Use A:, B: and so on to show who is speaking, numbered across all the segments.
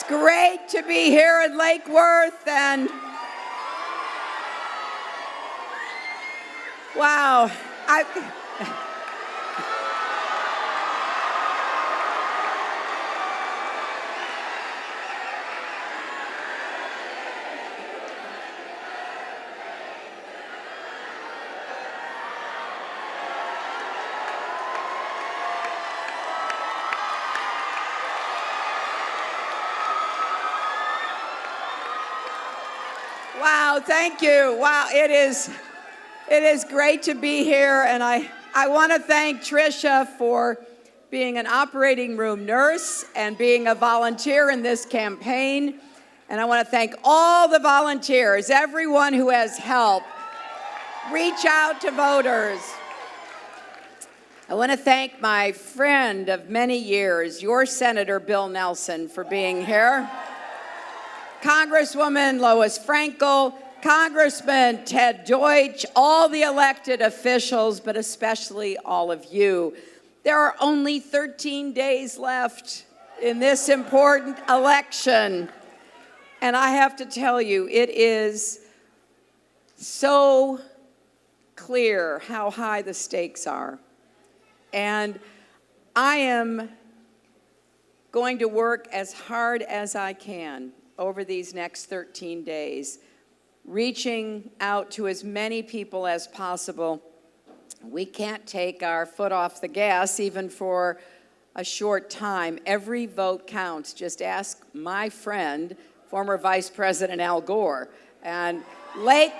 A: great to be here in Lake Worth, and wow, wow, thank you. Wow, it is great to be here, and I want to thank Tricia for being an operating room nurse and being a volunteer in this campaign. And I want to thank all the volunteers, everyone who has helped reach out to voters. I want to thank my friend of many years, your Senator Bill Nelson, for being here. Congresswoman Lois Frankel, Congressman Ted Deutsch, all the elected officials, but especially all of you. There are only 13 days left in this important election. And I have to tell you, it is so clear how high the stakes are. And I am going to work as hard as I can over these next 13 days, reaching out to as many people as possible. We can't take our foot off the gas even for a short time. Every vote counts. Just ask my friend, former Vice President Al Gore. And Lake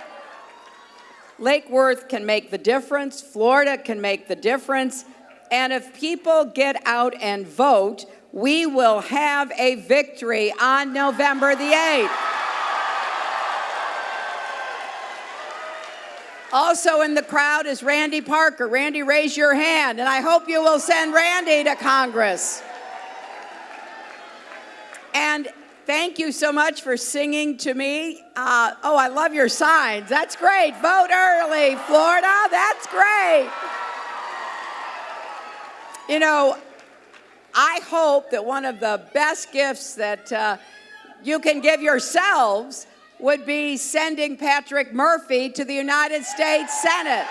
A: Worth can make the difference. Florida can make the difference. And if people get out and vote, we will have a victory on November the 8th. Also in the crowd is Randy Parker. Randy, raise your hand, and I hope you will send Randy to Congress. And thank you so much for singing to me. Oh, I love your signs. That's great. Vote early, Florida. That's great. You know, I hope that one of the best gifts that you can give yourselves would be sending Patrick Murphy to the United States Senate.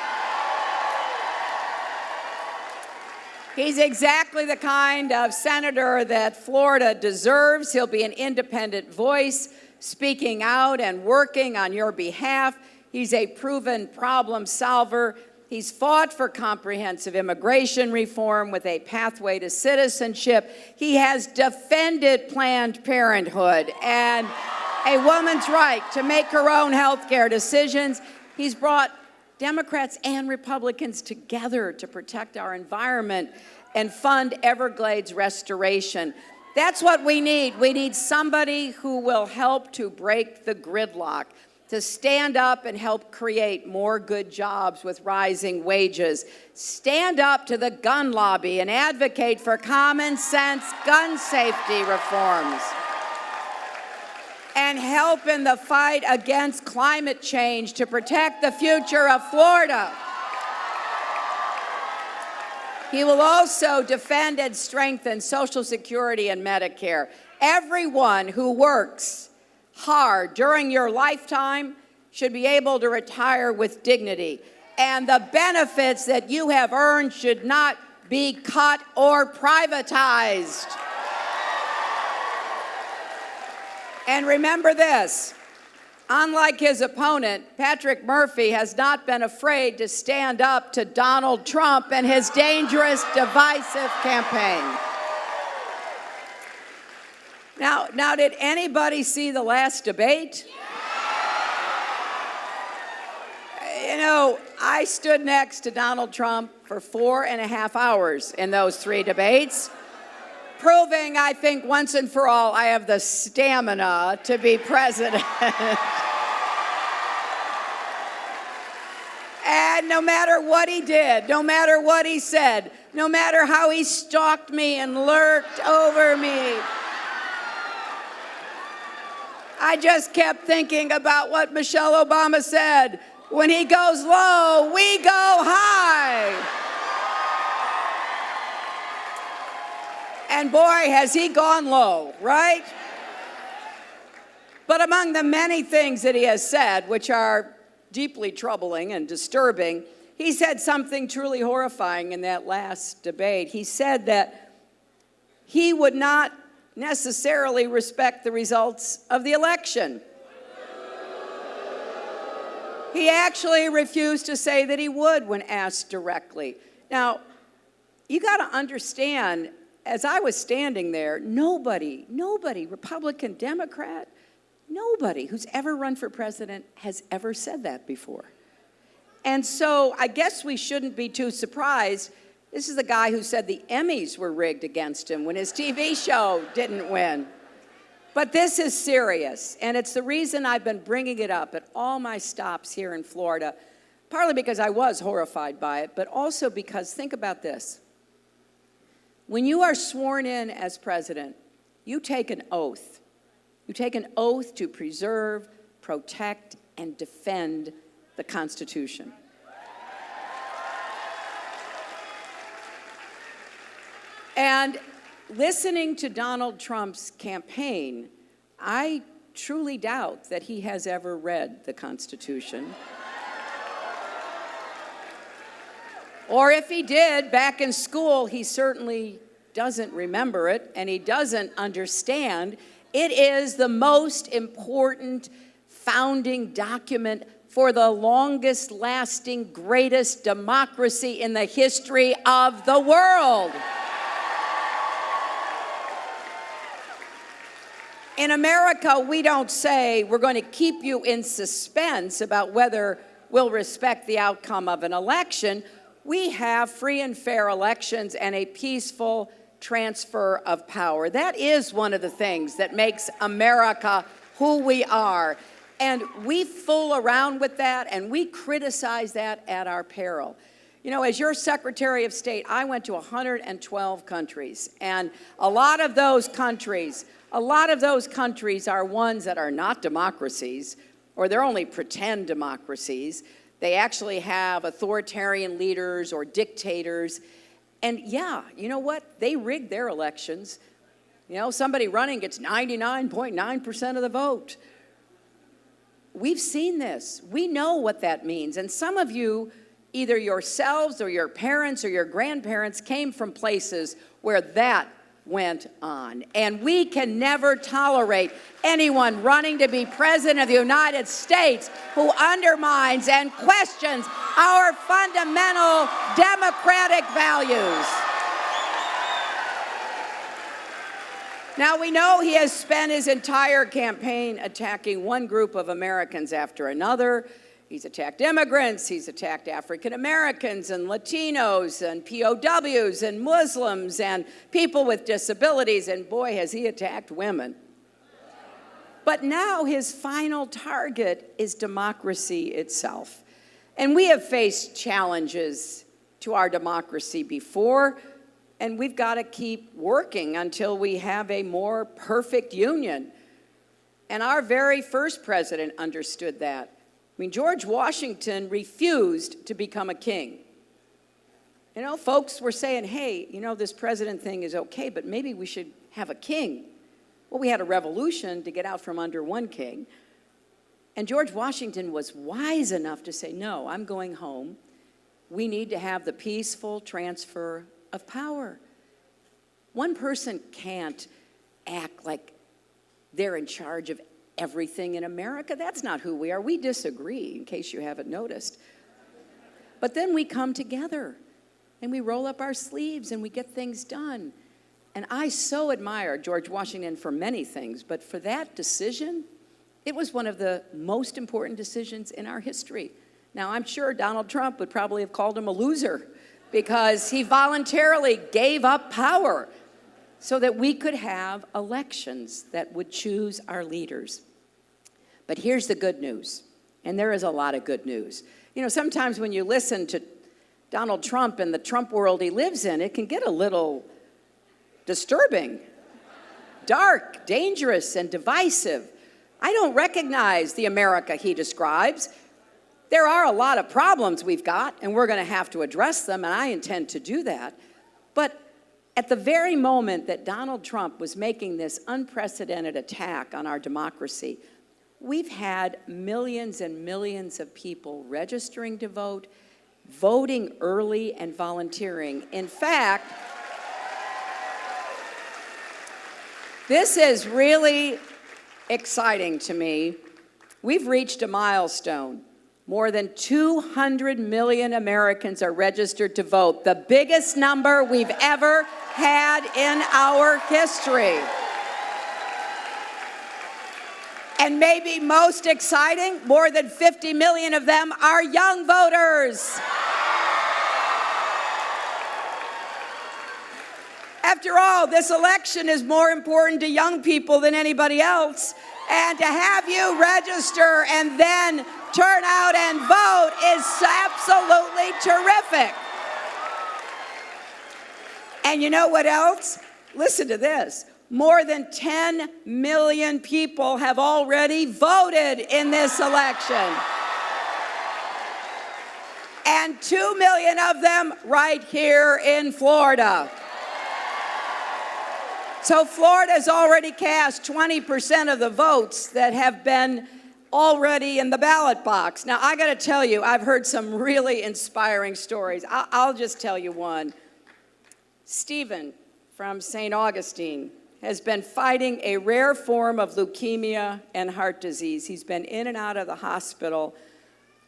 A: He's exactly the kind of senator that Florida deserves. He'll be an independent voice, speaking out and working on your behalf. He's a proven problem solver. He's fought for comprehensive immigration reform with a pathway to citizenship. He has defended Planned Parenthood and a woman's right to make her own health care decisions. He's brought Democrats and Republicans together to protect our environment and fund Everglades restoration. That's what we need. We need somebody who will help to break the gridlock, to stand up and help create more good jobs with rising wages. Stand up to the gun lobby and advocate for common sense gun safety reforms. And help in the fight against climate change to protect the future of Florida. He will also defend and strengthen Social Security and Medicare. Everyone who works hard during your lifetime should be able to retire with dignity. And the benefits that you have earned should not be cut or privatized. And remember this, unlike his opponent, Patrick Murphy has not been afraid to stand up to Donald Trump and his dangerous, divisive campaign. Now, did anybody see the last debate? You know, I stood next to Donald Trump for 4.5 hours in those 3 debates, proving, I think, once and for all, I have the stamina to be president. And no matter what he did, no matter what he said, no matter how he stalked me and lurked over me, I just kept thinking about what Michelle Obama said, when he goes low, we go high. And boy, has he gone low, right? But among the many things that he has said, which are deeply troubling and disturbing, he said something truly horrifying in that last debate. He said that he would not necessarily respect the results of the election. He actually refused to say that he would when asked directly. Now, you got to understand, as I was standing there, nobody, Republican, Democrat, nobody who's ever run for president has ever said that before. And so I guess we shouldn't be too surprised. This is the guy who said the Emmys were rigged against him when his TV show didn't win. But this is serious, and it's the reason I've been bringing it up at all my stops here in Florida, partly because I was horrified by it, but also because, think about this. When you are sworn in as president, you take an oath. You take an oath to preserve, protect, and defend the Constitution. And listening to Donald Trump's campaign, I truly doubt that he has ever read the Constitution. Or if he did, back in school, he certainly doesn't remember it, and he doesn't understand. It is the most important founding document for the longest lasting, greatest democracy in the history of the world. In America, we don't say we're going to keep you in suspense about whether we'll respect the outcome of an election. We have free and fair elections and a peaceful transfer of power. That is one of the things that makes America who we are. And we fool around with that, and we criticize that at our peril. You know, as your Secretary of State, I went to 112 countries, and a lot of those countries are ones that are not democracies, or they're only pretend democracies. They actually have authoritarian leaders or dictators. And yeah, you know what? They rig their elections. You know, somebody running gets 99.9% of the vote. We've seen this. We know what that means. And some of you, either yourselves or your parents or your grandparents, came from places where that went on. And we can never tolerate anyone running to be president of the United States who undermines and questions our fundamental democratic values. Now, we know he has spent his entire campaign attacking one group of Americans after another. He's attacked immigrants, he's attacked African Americans and Latinos and POWs and Muslims and people with disabilities, and boy, has he attacked women. But now his final target is democracy itself. And we have faced challenges to our democracy before, and we've got to keep working until we have a more perfect union. And our very first president understood that. I mean, George Washington refused to become a king. You know, folks were saying, hey, you know, this president thing is okay, but maybe we should have a king. Well, we had a revolution to get out from under one king. And George Washington was wise enough to say, no, I'm going home. We need to have the peaceful transfer of power. One person can't act like they're in charge of everything in America. That's not who we are. We disagree, in case you haven't noticed. But then we come together and we roll up our sleeves and we get things done. And I so admire George Washington for many things, but for that decision, it was one of the most important decisions in our history. Now, I'm sure Donald Trump would probably have called him a loser because he voluntarily gave up power so that we could have elections that would choose our leaders. But here's the good news, and there is a lot of good news. You know, sometimes when you listen to Donald Trump and the Trump world he lives in, it can get a little disturbing, dark, dangerous, and divisive. I don't recognize the America he describes. There are a lot of problems we've got, and we're going to have to address them, and I intend to do that. But at the very moment that Donald Trump was making this unprecedented attack on our democracy, We've had millions and millions of people registering to vote, voting early, and volunteering. In fact, this is really exciting to me. We've reached a milestone. More than 200 million Americans are registered to vote, the biggest number we've ever had in our history. And maybe most exciting, more than 50 million of them are young voters. After all, this election is more important to young people than anybody else. And to have you register and then turn out and vote is absolutely terrific. And you know what else? Listen to this. More than 10 million people have already voted in this election. And 2 million of them right here in Florida. So Florida's already cast 20% of the votes that have been already in the ballot box. Now, I got to tell you, I've heard some really inspiring stories. I'll just tell you one. Stephen from St. Augustine has been fighting a rare form of leukemia and heart disease. He's been in and out of the hospital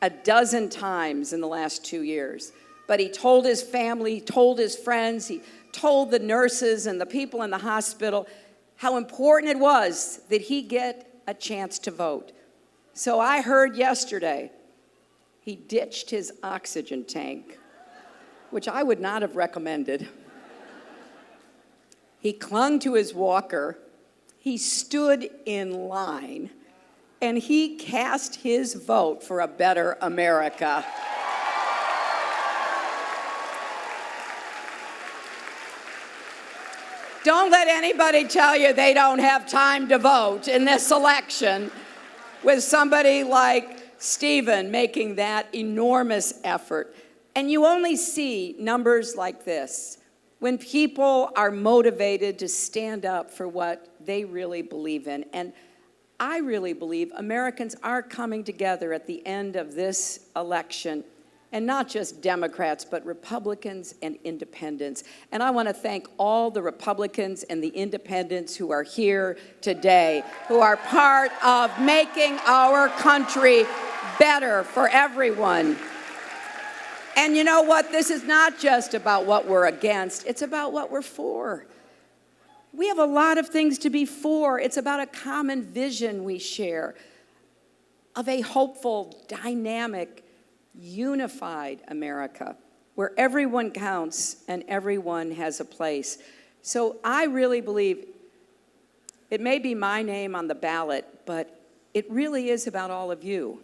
A: a dozen times in the last 2 years. But he told his family, told his friends, he told the nurses and the people in the hospital how important it was that he get a chance to vote. So I heard yesterday he ditched his oxygen tank, which I would not have recommended. He clung to his walker, he stood in line, and he cast his vote for a better America. Don't let anybody tell you they don't have time to vote in this election with somebody like Stephen making that enormous effort. And you only see numbers like this when people are motivated to stand up for what they really believe in. And I really believe Americans are coming together at the end of this election, and not just Democrats, but Republicans and independents. And I want to thank all the Republicans and the independents who are here today, who are part of making our country better for everyone. And you know what? This is not just about what we're against, it's about what we're for. We have a lot of things to be for. It's about a common vision we share of a hopeful, dynamic, unified America where everyone counts and everyone has a place. So I really believe it may be my name on the ballot, but it really is about all of you.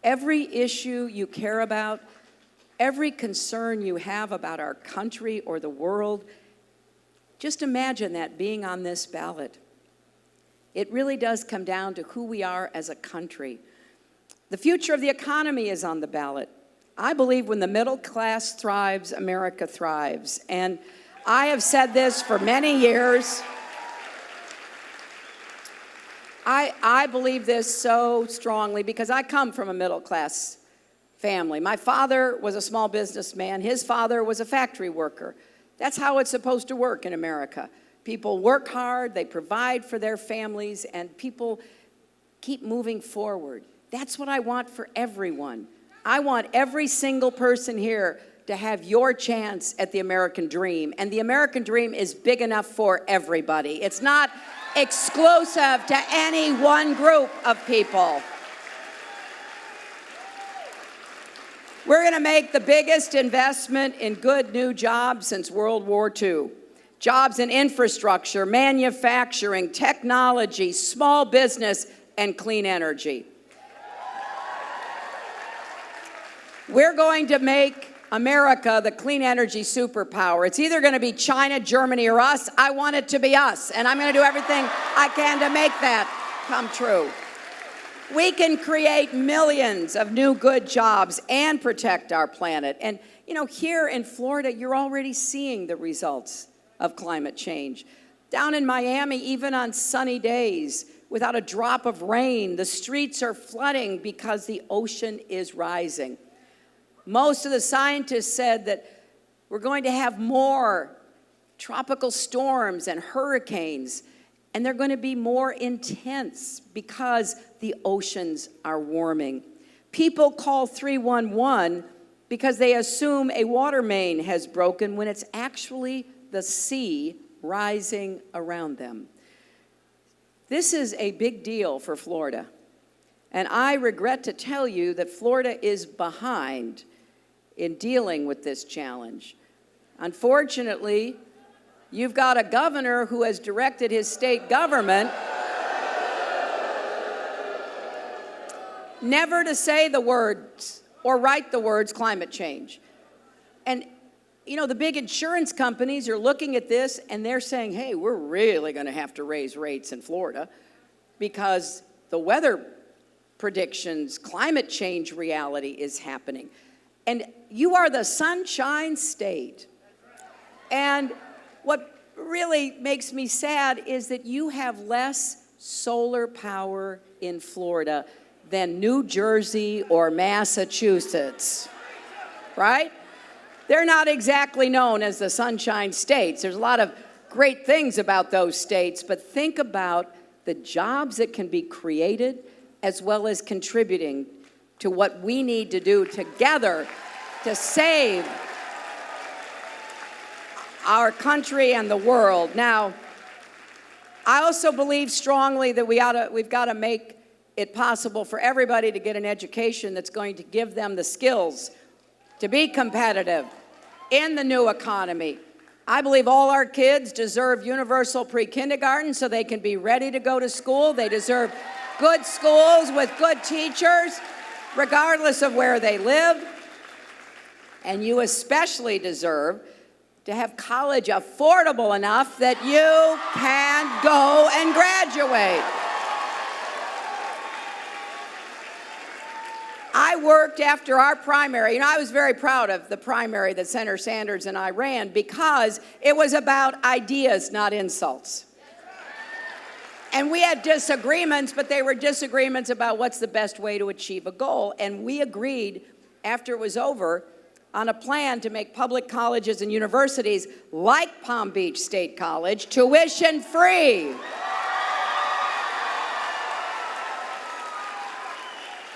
A: Every issue you care about, every concern you have about our country or the world, just imagine that being on this ballot. It really does come down to who we are as a country. The future of the economy is on the ballot. I believe when the middle class thrives, America thrives. And I have said this for many years. I believe this so strongly because I come from a middle class family. My father was a small businessman. His father was a factory worker. That's how it's supposed to work in America. People work hard, they provide for their families, and people keep moving forward. That's what I want for everyone. I want every single person here to have your chance at the American dream. And the American dream is big enough for everybody. It's not exclusive to any one group of people. We're going to make the biggest investment in good new jobs since World War II. Jobs in infrastructure, manufacturing, technology, small business, and clean energy. We're going to make America the clean energy superpower. It's either going to be China, Germany, or us. I want it to be us, and I'm going to do everything I can to make that come true. We can create millions of new good jobs and protect our planet. And, you know, here in Florida, you're already seeing the results of climate change. Down in Miami, even on sunny days, without a drop of rain. The streets are flooding because the ocean is rising. Most of the scientists said that we're going to have more tropical storms and hurricanes, and they're going to be more intense because the oceans are warming. People call 311 because they assume a water main has broken when it's actually the sea rising around them. This is a big deal for Florida, and I regret to tell you that Florida is behind in dealing with this challenge. Unfortunately, you've got a governor who has directed his state government never to say the words or write the words climate change. And, you know, the big insurance companies are looking at this and they're saying, hey, we're really going to have to raise rates in Florida because the weather predictions, climate change reality is happening. And you are the sunshine state. And what really makes me sad is that you have less solar power in Florida than New Jersey or Massachusetts, right? They're not exactly known as the sunshine states. There's a lot of great things about those states, but think about the jobs that can be created as well as contributing to what we need to do together to save our country and the world. Now, I also believe strongly that we've got to make it possible for everybody to get an education that's going to give them the skills to be competitive in the new economy. I believe all our kids deserve universal pre-kindergarten so they can be ready to go to school. They deserve good schools with good teachers, regardless of where they live. And you especially deserve to have college affordable enough that you can go and graduate. I worked after our primary, and I was very proud of the primary that Senator Sanders and I ran because it was about ideas, not insults. And we had disagreements, but they were disagreements about what's the best way to achieve a goal. And we agreed after it was over on a plan to make public colleges and universities like Palm Beach State College tuition free.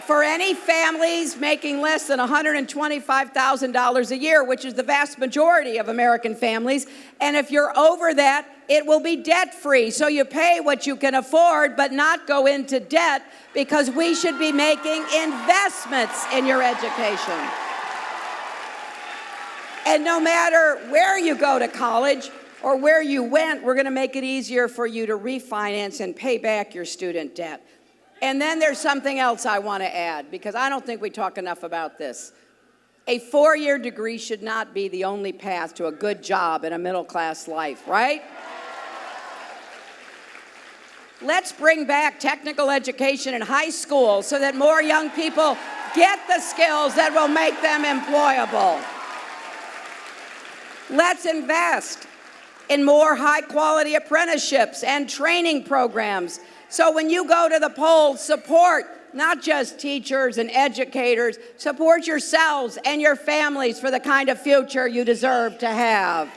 A: For any families making less than $125,000 a year, which is the vast majority of American families, and if you're over that, it will be debt-free. So you pay what you can afford, but not go into debt, because we should be making investments in your education. And no matter where you go to college or where you went, we're going to make it easier for you to refinance and pay back your student debt. And then there's something else I want to add, because I don't think we talk enough about this. A 4-year degree should not be the only path to a good job in a middle-class life, right? Let's bring back technical education in high school so that more young people get the skills that will make them employable. Let's invest in more high-quality apprenticeships and training programs. So when you go to the polls, support not just teachers and educators, support yourselves and your families for the kind of future you deserve to have.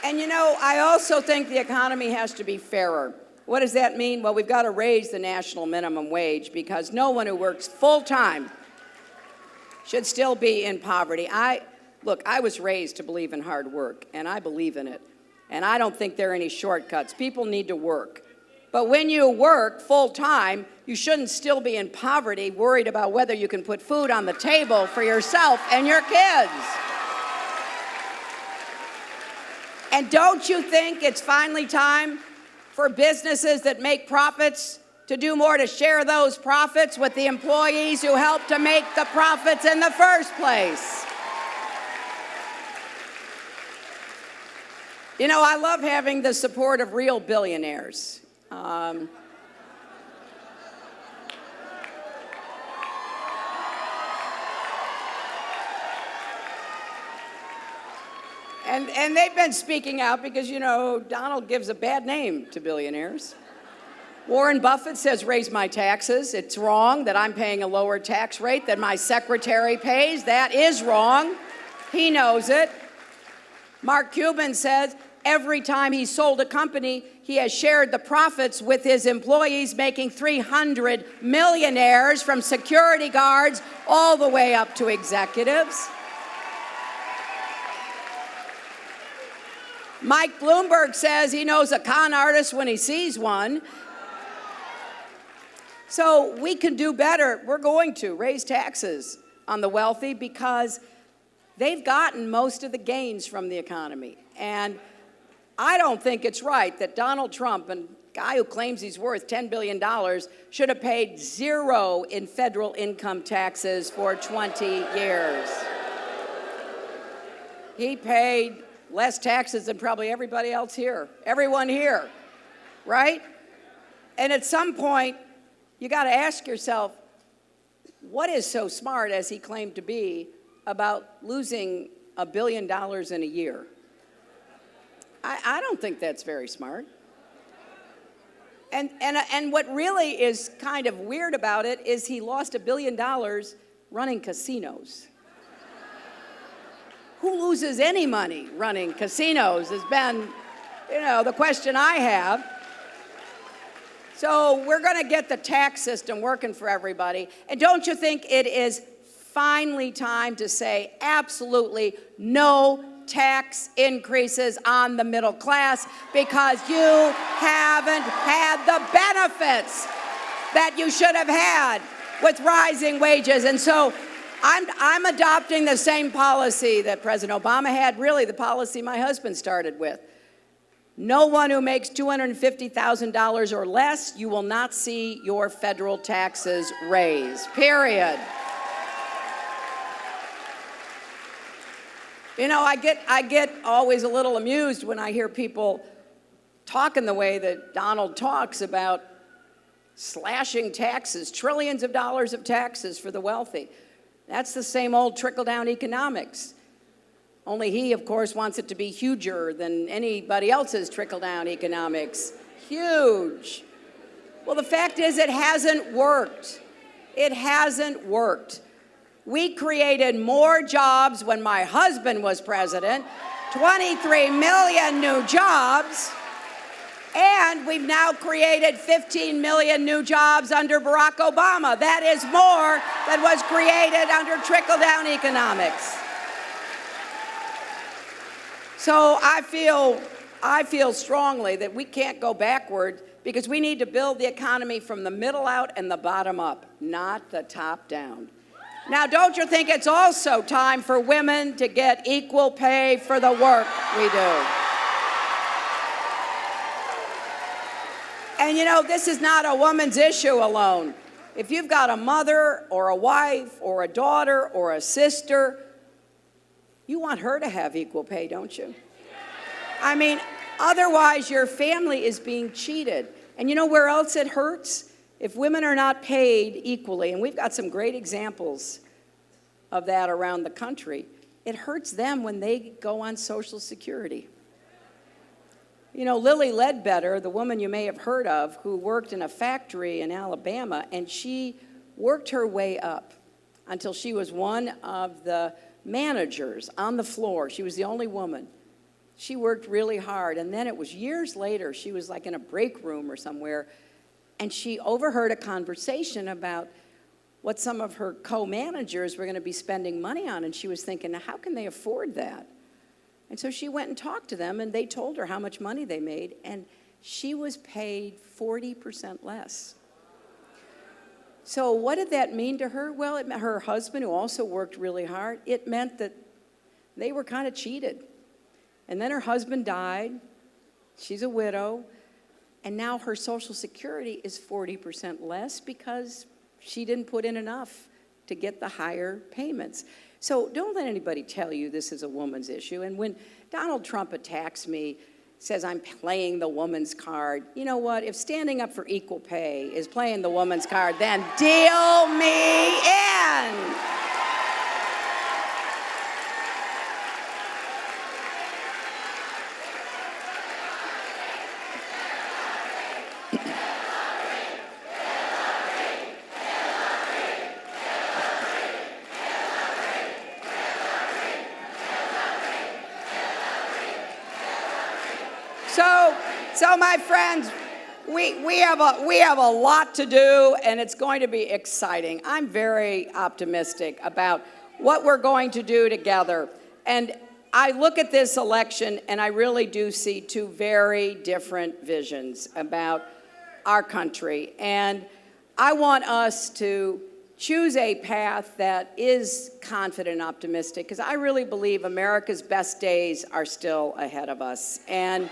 A: And you know, I also think the economy has to be fairer. What does that mean? Well, we've got to raise the national minimum wage, because no one who works full-time should still be in poverty. Look, I was raised to believe in hard work, and I believe in it. And I don't think there are any shortcuts. People need to work. But when you work full-time, you shouldn't still be in poverty, worried about whether you can put food on the table for yourself and your kids. And don't you think it's finally time for businesses that make profits to do more to share those profits with the employees who help to make the profits in the first place? You know, I love having the support of real billionaires. And they've been speaking out because, you know, Donald gives a bad name to billionaires. Warren Buffett says, raise my taxes. It's wrong that I'm paying a lower tax rate than my secretary pays. That is wrong. He knows it. Mark Cuban says every time he sold a company, he has shared the profits with his employees, making 300 millionaires from security guards all the way up to executives. Mike Bloomberg says he knows a con artist when he sees one. So we can do better. We're going to raise taxes on the wealthy because they've gotten most of the gains from the economy. And I don't think it's right that Donald Trump, a guy who claims he's worth $10 billion, should have paid zero in federal income taxes for 20 years. He paid less taxes than probably everybody else here, everyone here, right? And at some point, you got to ask yourself, what is so smart, as he claimed to be, about losing $1 billion in a year? I don't think that's very smart. And what really is kind of weird about it is he lost $1 billion running casinos. Who loses any money running casinos has been, you know, the question I have. So we're going to get the tax system working for everybody. And don't you think it is finally time to say absolutely no tax increases on the middle class, because you haven't had the benefits that you should have had with rising wages. And so I'm adopting the same policy that President Obama had, really the policy my husband started with. No one who makes $250,000 or less, you will not see your federal taxes raised, period. You know, I get always a little amused when I hear people talking the way that Donald talks about slashing taxes, trillions of dollars of taxes for the wealthy. That's the same old trickle-down economics. Only he, of course, wants it to be huger than anybody else's trickle-down economics. Huge. Well, the fact is it hasn't worked. It hasn't worked. We created more jobs when my husband was president, 23 million new jobs, and we've now created 15 million new jobs under Barack Obama. That is more than was created under trickle-down economics. So I feel strongly that we can't go backward, because we need to build the economy from the middle out and the bottom up, not the top down. Now, don't you think it's also time for women to get equal pay for the work we do? And you know, this is not a woman's issue alone. If you've got a mother or a wife or a daughter or a sister, you want her to have equal pay, don't you? I mean, otherwise your family is being cheated. And you know where else it hurts? If women are not paid equally, and we've got some great examples of that around the country, it hurts them when they go on Social Security. You know, Lilly Ledbetter, the woman you may have heard of, who worked in a factory in Alabama, and she worked her way up until she was one of the managers on the floor. She was the only woman. She worked really hard, and then it was years later, she was like in a break room or somewhere, and she overheard a conversation about what some of her co-managers were going to be spending money on, and she was thinking, now, how can they afford that? And so she went and talked to them, and they told her how much money they made, and she was paid 40% less. So what did that mean to her? Well, it meant her husband, who also worked really hard, it meant that they were kind of cheated. And then her husband died. She's a widow. And now her Social Security is 40% less because she didn't put in enough to get the higher payments. So don't let anybody tell you this is a woman's issue. And when Donald Trump attacks me, says I'm playing the woman's card, you know what? If standing up for equal pay is playing the woman's card, then deal me in. So, my friends, we have a lot to do, and it's going to be exciting. I'm very optimistic about what we're going to do together. And I look at this election, and I really do see two very different visions about our country. And I want us to choose a path that is confident and optimistic, because I really believe America's best days are still ahead of us. And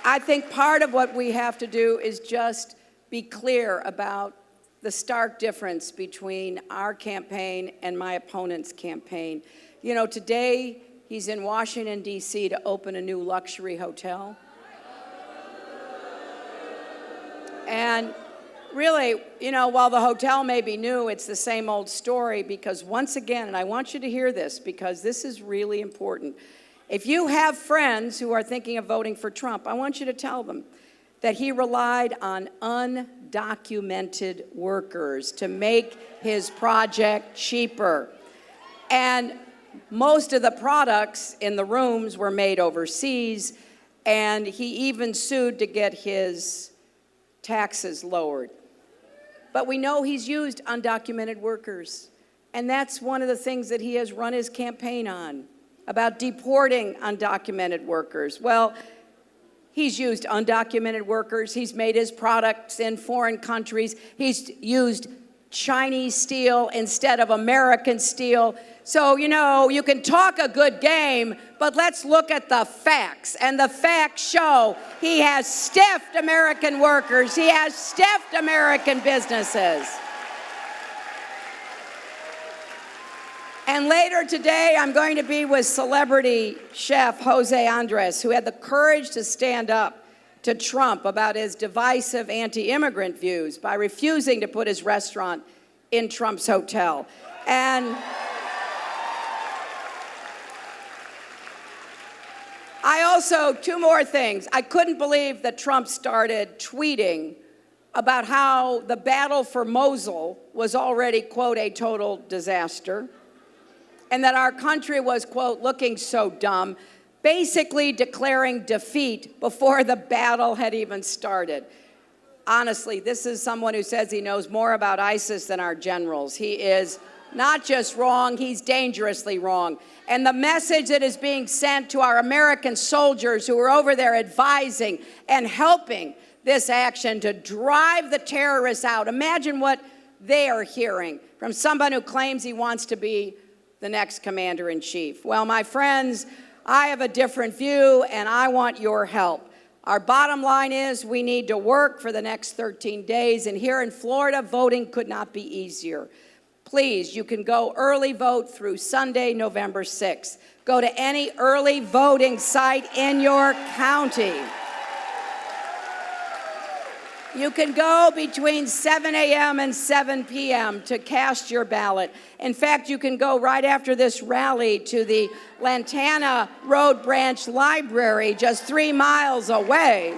A: I think part of what we have to do is just be clear about the stark difference between our campaign and my opponent's campaign. You know, today he's in Washington, D.C. to open a new luxury hotel. And really, you know, while the hotel may be new, it's the same old story, because once again, and I want you to hear this because this is really important, if you have friends who are thinking of voting for Trump, I want you to tell them that he relied on undocumented workers to make his project cheaper. And most of the products in the rooms were made overseas, and he even sued to get his taxes lowered. But we know he's used undocumented workers, and that's one of the things that he has run his campaign on, about deporting undocumented workers. Well, he's used undocumented workers. He's made his products in foreign countries. He's used Chinese steel instead of American steel. So, you know, you can talk a good game, but let's look at the facts. And the facts show he has stiffed American workers. He has stiffed American businesses. And later today, I'm going to be with celebrity chef Jose Andres, who had the courage to stand up to Trump about his divisive anti-immigrant views by refusing to put his restaurant in Trump's hotel. And I also, two more things. I couldn't believe that Trump started tweeting about how the battle for Mosul was already, quote, a total disaster, and that our country was, quote, looking so dumb, basically declaring defeat before the battle had even started. Honestly, this is someone who says he knows more about ISIS than our generals. He is not just wrong, he's dangerously wrong. And the message that is being sent to our American soldiers who are over there advising and helping this action to drive the terrorists out, imagine what they are hearing from someone who claims he wants to be the next commander-in-chief. Well, my friends, I have a different view, and I want your help. Our bottom line is we need to work for the next 13 days, and here in Florida, voting could not be easier. Please, you can go early vote through Sunday, November 6th. Go to any early voting site in your county. You can go between 7 a.m. and 7 p.m. to cast your ballot. In fact, you can go right after this rally to the Lantana Road Branch Library, just 3 miles away.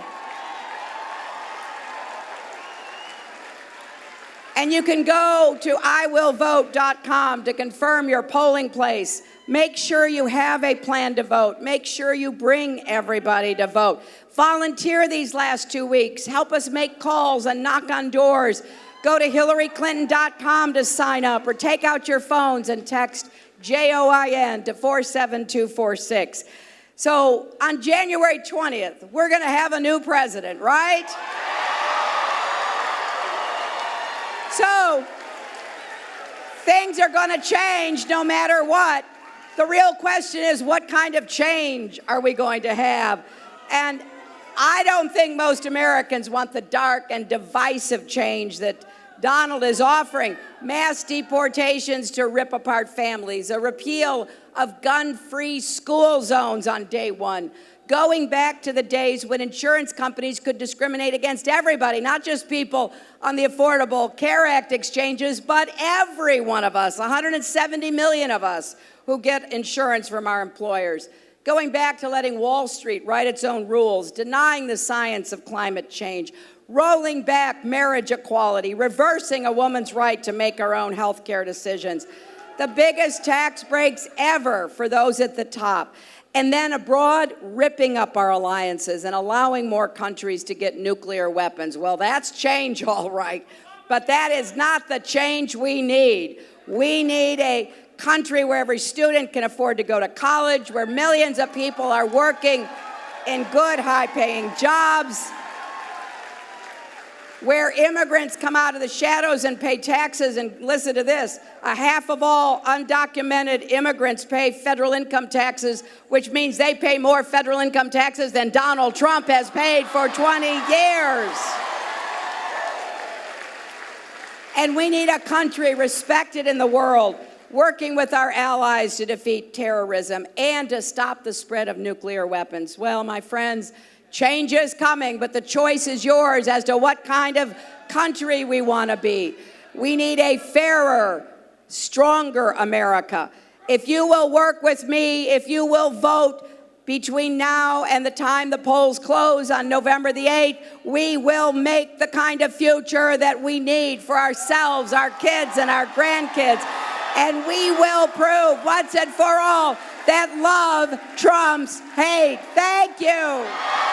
A: And you can go to iwillvote.com to confirm your polling place. Make sure you have a plan to vote. Make sure you bring everybody to vote. Volunteer these last 2 weeks. Help us make calls and knock on doors. Go to HillaryClinton.com to sign up, or take out your phones and text JOIN to 47246. So on January 20th, we're going to have a new president, right? So things are going to change no matter what. The real question is, what kind of change are we going to have? And I don't think most Americans want the dark and divisive change that Donald is offering. Mass deportations to rip apart families, a repeal of gun-free school zones on day one, going back to the days when insurance companies could discriminate against everybody, not just people on the Affordable Care Act exchanges, but every one of us, 170 million of us who get insurance from our employers. Going back to letting Wall Street write its own rules, denying the science of climate change, rolling back marriage equality, reversing a woman's right to make her own health care decisions, the biggest tax breaks ever for those at the top. And then abroad, ripping up our alliances and allowing more countries to get nuclear weapons. Well, that's change, all right. But that is not the change we need. We need a country where every student can afford to go to college, where millions of people are working in good, high-paying jobs, where immigrants come out of the shadows and pay taxes. And listen to this, half of all undocumented immigrants pay federal income taxes, which means they pay more federal income taxes than Donald Trump has paid for 20 years. And we need a country respected in the world, working with our allies to defeat terrorism and to stop the spread of nuclear weapons. Well, my friends, change is coming, but the choice is yours as to what kind of country we want to be. We need a fairer, stronger America. If you will work with me, if you will vote between now and the time the polls close on November the 8th, we will make the kind of future that we need for ourselves, our kids, and our grandkids. And we will prove once and for all that love trumps hate. Thank you.